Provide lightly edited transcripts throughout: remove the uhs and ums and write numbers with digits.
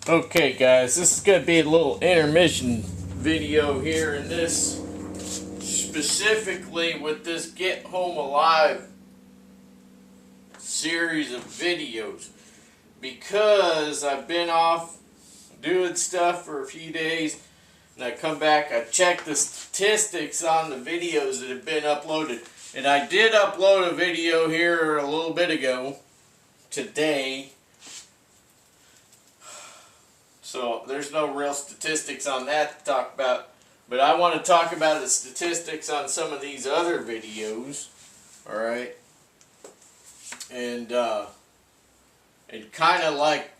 Okay guys, this is going to be a little intermission video here, and this specifically with this Get Home Alive series of videos, because I've been off doing stuff for a few days, and I come back, I check the statistics on the videos that have been uploaded, and I did upload a video here a little bit ago today. So there's no real statistics on that to talk about, but I want to talk about the statistics on some of these other videos, alright, and kind of like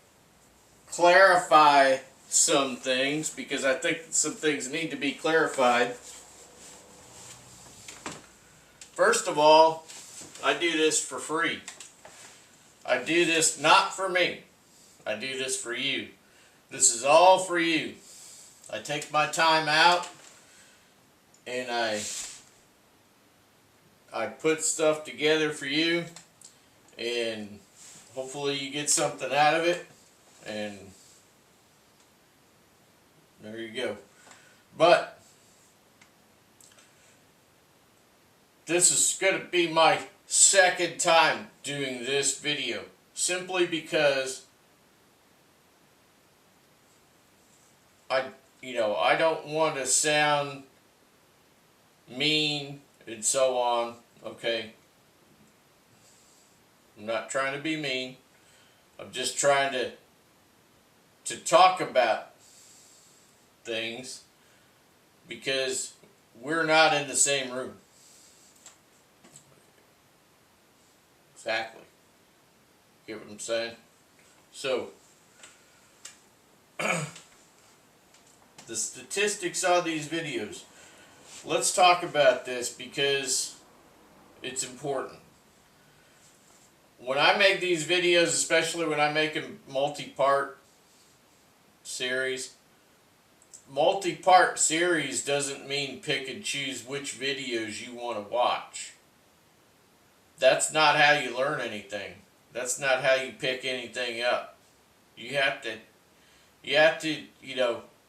clarify some things, because I think some things need to be clarified. First of all, I do this for free. I do this not for me. I do this for you. This is all for you. I take my time out and I put stuff together for you, and hopefully you get something out of it, and there you go. But this is going to be my second time doing this video, simply because I don't want to sound mean and so on, okay? I'm not trying to be mean. I'm just trying to talk about things, because we're not in the same room. Exactly. Get what I'm saying? So, the statistics on these videos. Let's talk about this because it's important. When I make these videos, especially when I make a multi-part series, multi-part series doesn't mean pick and choose which videos you want to watch. That's not how you learn anything. That's not how you pick anything up. You have to,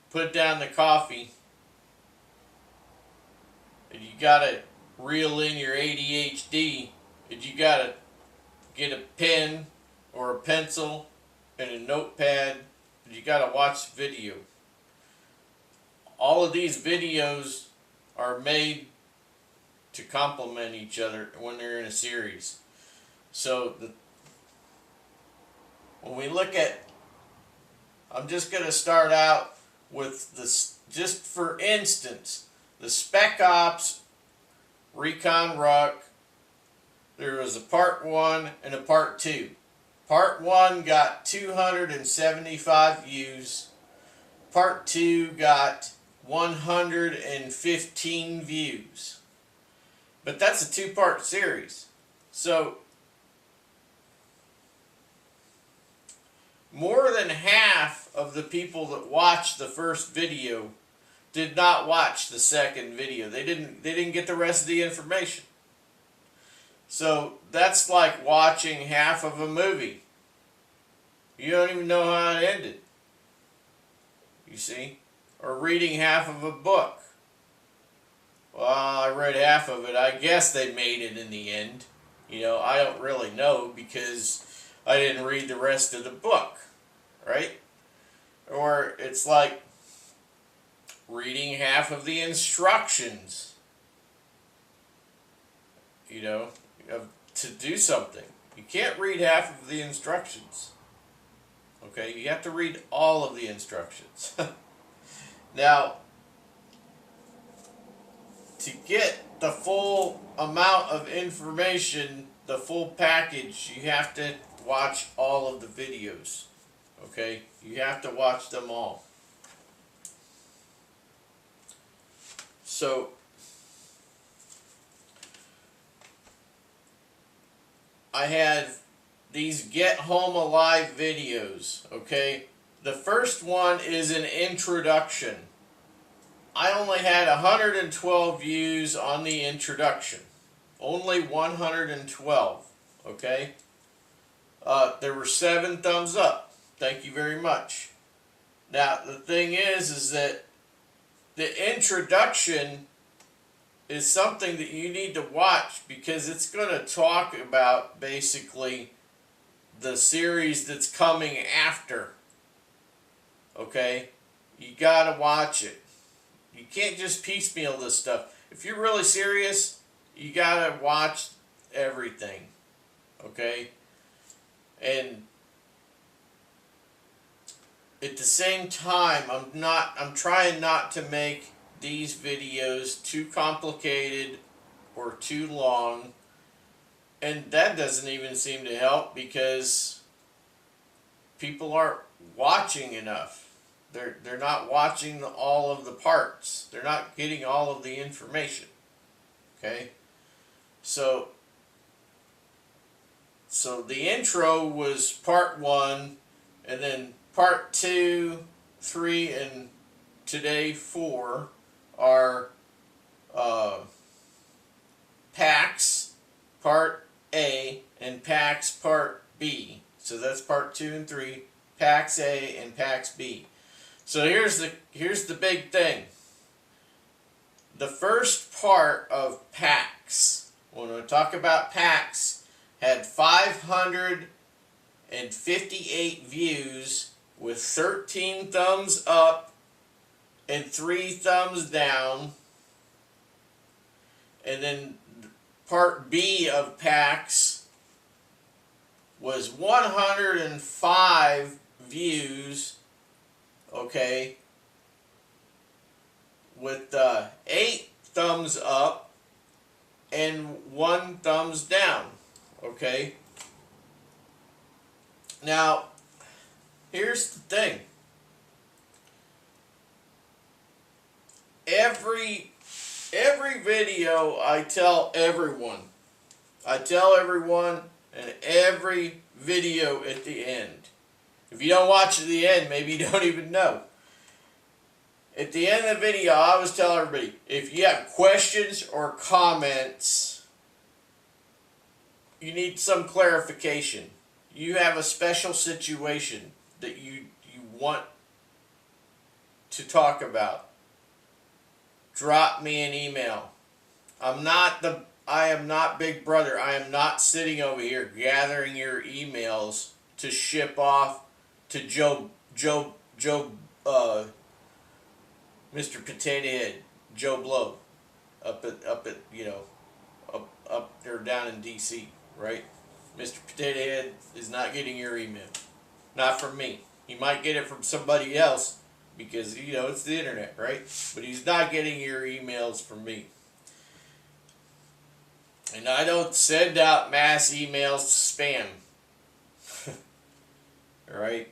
put down the coffee, and you gotta reel in your ADHD, and you gotta get a pen or a pencil and a notepad, and you gotta watch the video. All of these videos are made to complement each other when they're in a series. So when we look at, I'm just going to start out with this, just for instance, the Spec Ops Recon Ruck. There was a part 1 and a part 2. Part 1 got 275 views. Part 2 got 115 views. But that's a 2-part series. So more than half of the people that watched the first video did not watch the second video. They didn't get the rest of the information. So that's like watching half of a movie. You don't even know how it ended. You see? Or reading half of a book. Well, I read half of it. I guess they made it in the end. I don't really know, because I didn't read the rest of the book. Right? Or it's like reading half of the instructions, to do something. You can't read half of the instructions. Okay? You have to read all of the instructions. Now, to get the full amount of information, the full package, you have to watch all of the videos. Okay? You have to watch them all. So, I had these Get Home Alive videos. Okay? The first one is an introduction. I only had 112 views on the introduction. Only 112. Okay? There were 7 thumbs up. Thank you very much. Now, the thing is that the introduction is something that you need to watch, because it's going to talk about basically the series that's coming after. Okay? You got to watch it. You can't just piecemeal this stuff. If you're really serious, you got to watch everything. Okay? And at the same time, I'm trying not to make these videos too complicated or too long, and that doesn't even seem to help, because people aren't watching enough. They're not watching all of the parts. They're not getting all of the information. Okay? So the intro was part 1, and then part 2, 3, and today 4 are packs part A and packs part B. So that's part 2 and 3, packs A and packs B. So here's the big thing. The first part of packs, when we talk about packs, had 558 views with 13 thumbs up and 3 thumbs down. And then part B of packs was 105 views, okay, with 8 thumbs up and 1 thumbs down, okay. Now, here's the thing. Every video I tell everyone in every video at the end. If you don't watch at the end, maybe you don't even know. At the end of the video, I always tell everybody, if you have questions or comments, you need some clarification. You have a special situation that you want to talk about, drop me an email. I am not Big Brother. I am not sitting over here gathering your emails to ship off to Mr. Potato Head, Joe Blow, up there down in DC, right? Mr. Potato Head is not getting your email. Not from me. He might get it from somebody else, because, it's the internet, right? But he's not getting your emails from me. And I don't send out mass emails to spam. Alright?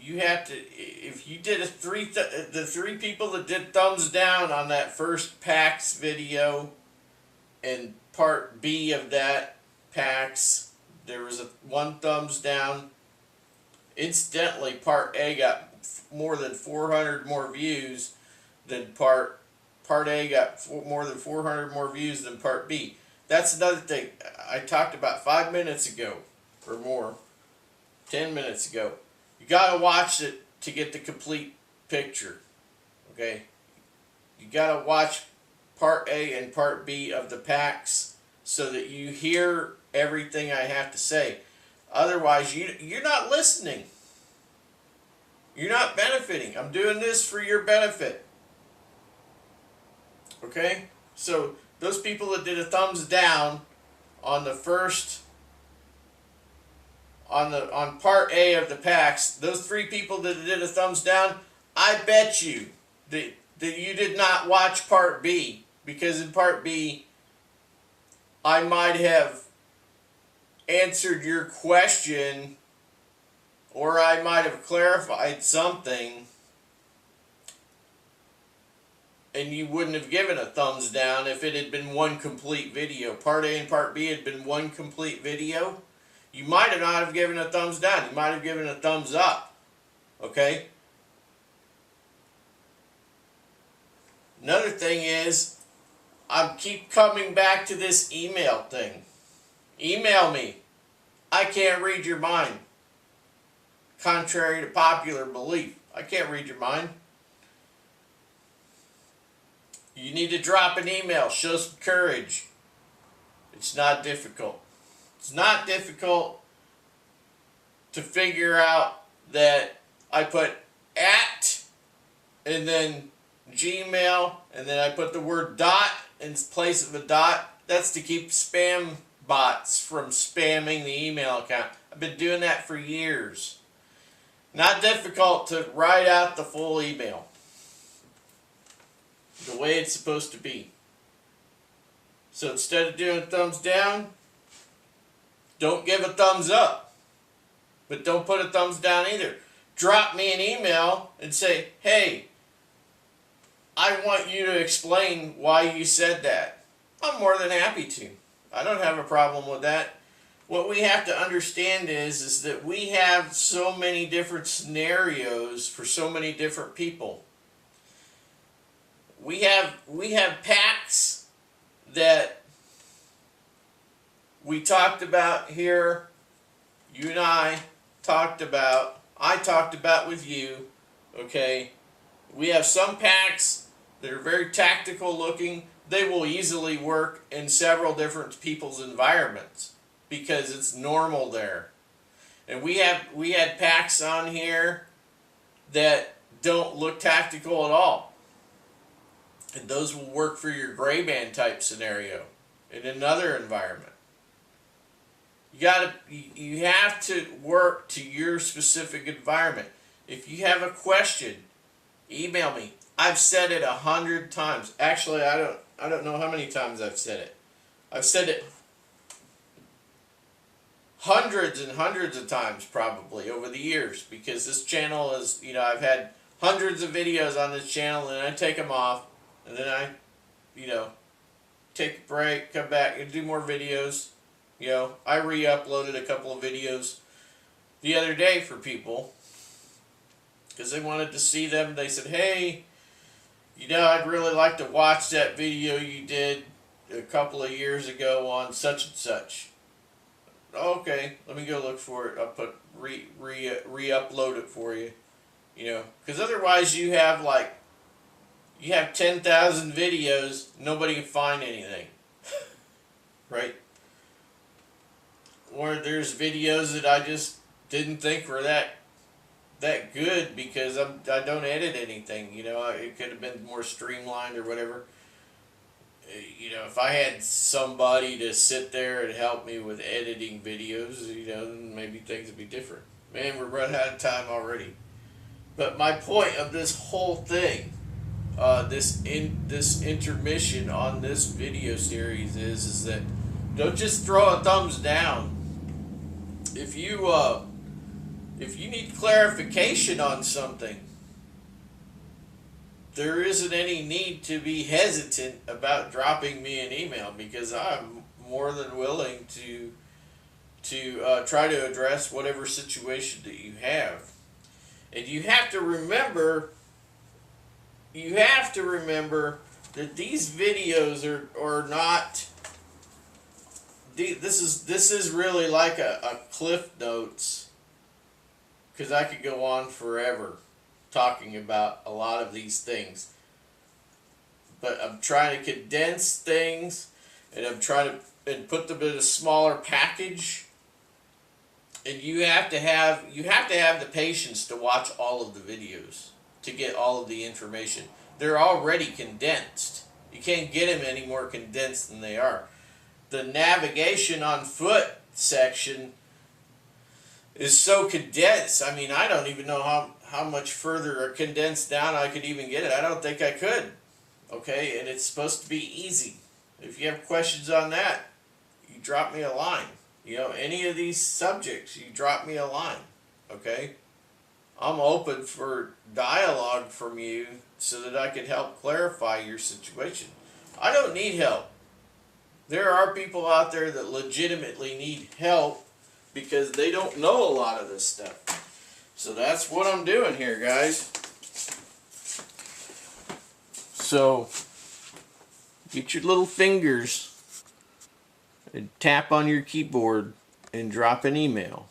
You have to, if you did the 3 people that did thumbs down on that first PAX video, and part B of that PAX, there was 1 thumbs down. Incidentally, part A got more than 400 more views than part A got more than 400 more views than part B. That's another thing I talked about 5 minutes ago, or more, 10 minutes ago. You gotta watch it to get the complete picture. Okay? You gotta watch part A and part B of the packs so that you hear everything I have to say. Otherwise, you're not listening. You're not benefiting. I'm doing this for your benefit. Okay? So, those people that did a thumbs down on the first, on part A of the packs, those 3 people that did a thumbs down, I bet you that you did not watch part B, because in part B, I might have answered your question, or I might have clarified something, and you wouldn't have given a thumbs down if it had been 1 complete video. Part A and part B had been 1 complete video. You might have not have given a thumbs down. You might have given a thumbs up. Okay? Another thing is, I keep coming back to this email thing. Email me. I can't read your mind. contrary to popular belief. I can't read your mind. You need to drop an email. Show some courage. It's not difficult. It's not difficult to figure out that I put at and then Gmail and then I put the word dot in place of a dot. That's to keep spam bots from spamming the email account. I've been doing that for years. Not difficult to write out the full email the way it's supposed to be. So instead of doing thumbs down, don't give a thumbs up. But don't put a thumbs down either. Drop me an email and say, hey, I want you to explain why you said that. I'm more than happy to. I don't have a problem with that. What we have to understand is that we have so many different scenarios for so many different people. We have packs that we talked about here. You and I talked about with you, okay? We have some packs that are very tactical looking. They will easily work in several different people's environments because it's normal there. And we had packs on here that don't look tactical at all. And those will work for your gray band type scenario in another environment. You have to work to your specific environment. If you have a question, email me. I've said it 100 times. Actually, I don't know how many times I've said it. I've said it hundreds and hundreds of times probably over the years because this channel is, I've had hundreds of videos on this channel and I take them off and then I, take a break, come back and do more videos. I re-uploaded a couple of videos the other day for people because they wanted to see them. They said, hey, I'd really like to watch that video you did a couple of years ago on such and such. Okay, let me go look for it. I'll put re-upload it for you. Because otherwise you have 10,000 videos, nobody can find anything. Right? Or there's videos that I just didn't think were that good because I don't edit anything. It could have been more streamlined or whatever. If I had somebody to sit there and help me with editing videos, maybe things would be different. Man, we're running out of time already. But my point of this whole thing, this intermission on this video series is that don't just throw a thumbs down. If you need clarification on something, there isn't any need to be hesitant about dropping me an email because I'm more than willing to try to address whatever situation that you have. And you have to remember that these videos are not. This is really like a Cliff Notes, because I could go on forever talking about a lot of these things. But I'm trying to condense things, and I'm trying to put them in a smaller package. And you have to have the patience to watch all of the videos to get all of the information. They're already condensed. You can't get them any more condensed than they are. The navigation on foot section is so condensed. I mean, I don't even know how much further or condensed down I could even get it. I don't think I could. Okay, and it's supposed to be easy. If you have questions on that, you drop me a line. Any of these subjects, you drop me a line. Okay? I'm open for dialogue from you so that I can help clarify your situation. I don't need help. There are people out there that legitimately need help because they don't know a lot of this stuff. So that's what I'm doing here, guys. So get your little fingers and tap on your keyboard and drop an email.